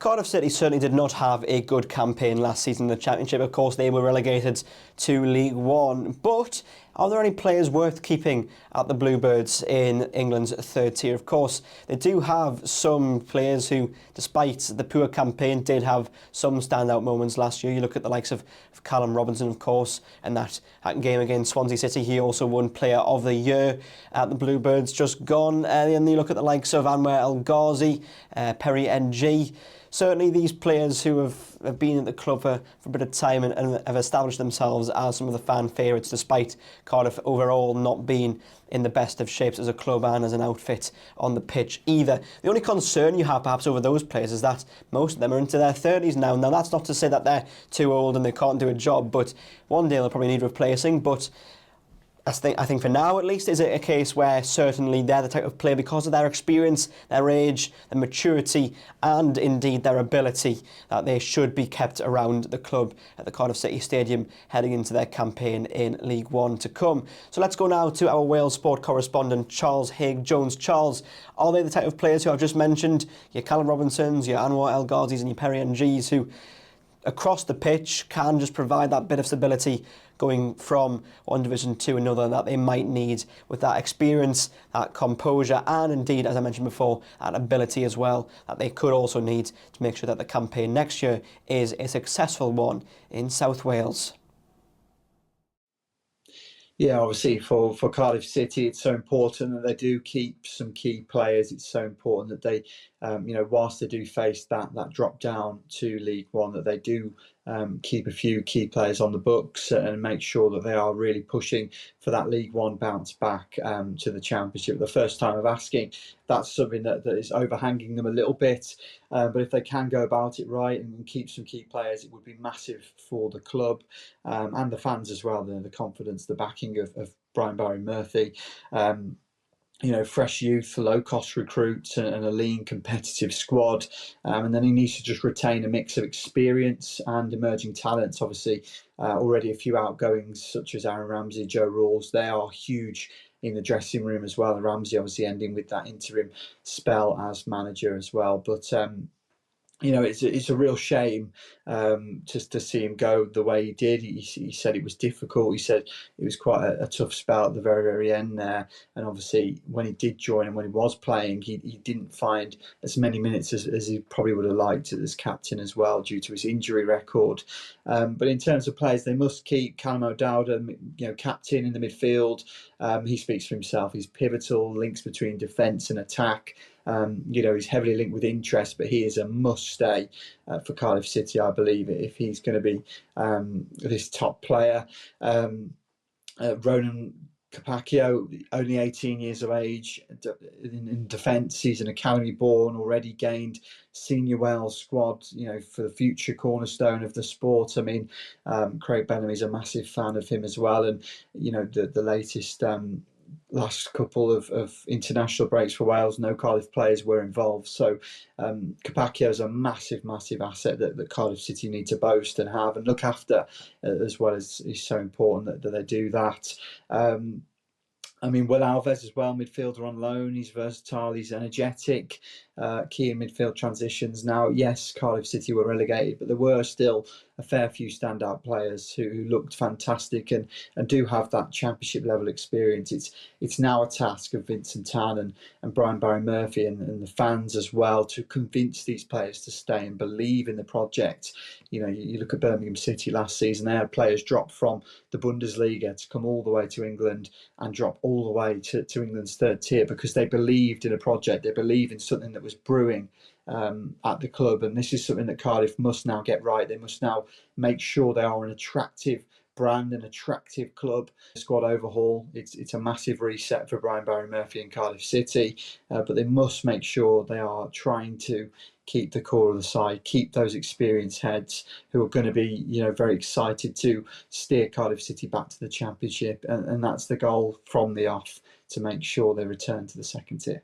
Cardiff City certainly did not have a good campaign last season in the Championship. Of course, they were relegated to League One. But are there any players worth keeping at the Bluebirds in England's third tier? Of course, they do have some players who, despite the poor campaign, did have some standout moments last year. You look at the likes of Callum Robinson, of course, and that game against Swansea City. He also won Player of the Year at the Bluebirds just gone. And you look at the likes of Anwar El Ghazi, Perry NG. Certainly these players who have been at the club for a bit of time and have established themselves as some of the fan favourites, despite Cardiff overall not being in the best of shapes as a club and as an outfit on the pitch either. The only concern you have perhaps over those players is that most of them are into their 30s now. Now that's not to say that they're too old and they can't do a job, but one day they'll probably need replacing. But I think for now at least, is it a case where certainly they're the type of player, because of their experience, their age, their maturity and indeed their ability, that they should be kept around the club at the Cardiff City Stadium heading into their campaign in League One to come. So let's go now to our Wales sport correspondent Charles Hague-Jones. Charles, are they the type of players who I've just mentioned, your Callum Robinsons, your Anwar El Ghazis and your Perry NGs, who across the pitch can just provide that bit of stability going from one division to another that they might need, with that experience, that composure and indeed, as I mentioned before, that ability as well that they could also need to make sure that the campaign next year is a successful one in South Wales? Yeah, obviously for Cardiff City, it's so important that they do keep some key players. It's so important that they, whilst they do face that drop down to League One, that they do keep a few key players on the books and make sure that they are really pushing for that League One bounce back to the Championship. The first time of asking, that's something that is overhanging them a little bit. But if they can go about it right and keep some key players, it would be massive for the club and the fans as well. The confidence, the backing of Brian Barry Murphy. Fresh youth, low-cost recruits and a lean, competitive squad. And then he needs to just retain a mix of experience and emerging talents. Obviously, already a few outgoings such as Aaron Ramsey, Joe Rawls. They are huge in the dressing room as well. And Ramsey obviously ending with that interim spell as manager as well. But it's a real shame just to see him go the way he did. He said it was difficult. He said it was quite a tough spell at the very, very end there. And obviously, when he did join and when he was playing, he didn't find as many minutes as he probably would have liked as captain as well, due to his injury record. But in terms of players, they must keep Callum O'Dowda, captain in the midfield. He speaks for himself. He's pivotal, links between defence and attack. He's heavily linked with interest, but he is a must-stay for Cardiff City, I believe, if he's going to be this top player. Ronan Capaccio, only 18 years of age, in defence. He's an academy born, already gained senior Wales squad, for the future cornerstone of the sport. I mean, Craig Bellamy a massive fan of him as well. And, the latest last couple of international breaks for Wales, no Cardiff players were involved. So Capaccio is a massive, massive asset that Cardiff City need to boast and have and look after, as well as it's so important that they do that. Will Alves as well, midfielder on loan. He's versatile, he's energetic, key in midfield transitions. Now, yes, Cardiff City were relegated, but there were still a fair few standout players who looked fantastic and do have that Championship level experience. It's now a task of Vincent Tan and Brian Barry Murphy and the fans as well to convince these players to stay and believe in the project. You look at Birmingham City last season, they had players drop from the Bundesliga to come all the way to England and drop all the way to England's third tier because they believed in a project, they believed in something that was brewing at the club. And this is something that Cardiff must now get right. They must now make sure they are an attractive brand, an attractive club. Squad overhaul, it's a massive reset for Brian Barry Murphy and Cardiff City, but they must make sure they are trying to keep the core of the side, keep those experienced heads who are going to be, very excited to steer Cardiff City back to the Championship, and that's the goal from the off, to make sure they return to the second tier.